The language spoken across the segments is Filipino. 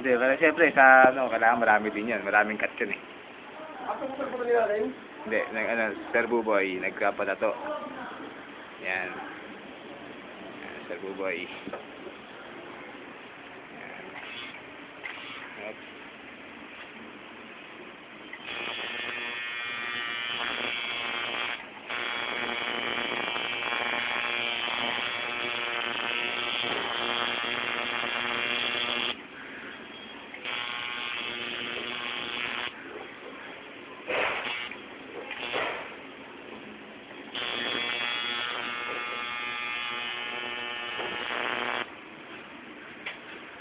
Hindi, pero siyempre sa ano, kailangan marami din yan. Maraming cut yun eh. Ako sa pala nila rin? Hindi, Sir Buboy, nagkapalato. Yan. Yan, Sir Buboy. Yan. Hop.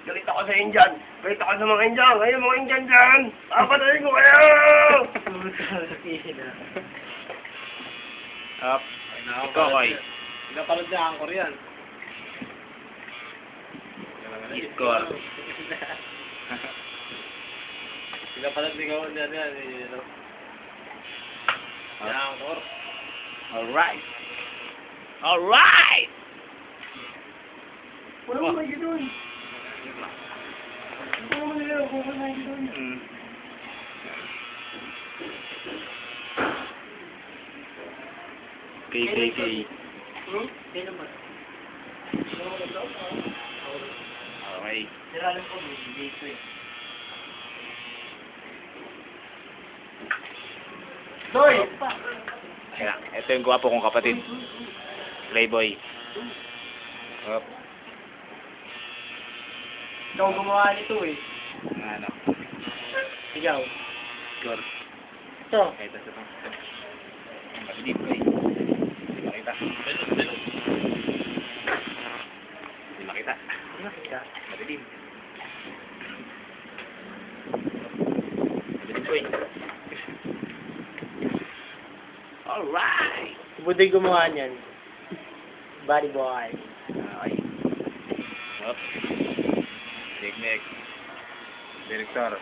Galit ako sa Indian. Galit ako sa mga Indian. Ngayon mga Indian dyan. Papatayin ko kayo! Up. Kokoy. Pinapalad niya ang Korean. Score. Pinapalad ni Gawin yan yan. Ang Kor. Alright. Alright! Wala mo may gano'n. Wala mo nila. Wala may gano'n. KKK. Kailan ba? Okay. Niralan ko mo. Dito eh. Doy! Ayan, ito yung gwapo kong kapatid. Playboy. Hop. Ikaw gumawa nito eh. Ano. Ikaw. Score. Ito. Kahit ito. Ang kapatid ko eh. Hindi makita. Hindi makita. Nakita. Madilim. Madilim ko eh. Alright! Si Budoy gumawa niyan. Body boy. Okay. Hop. Technique. Director.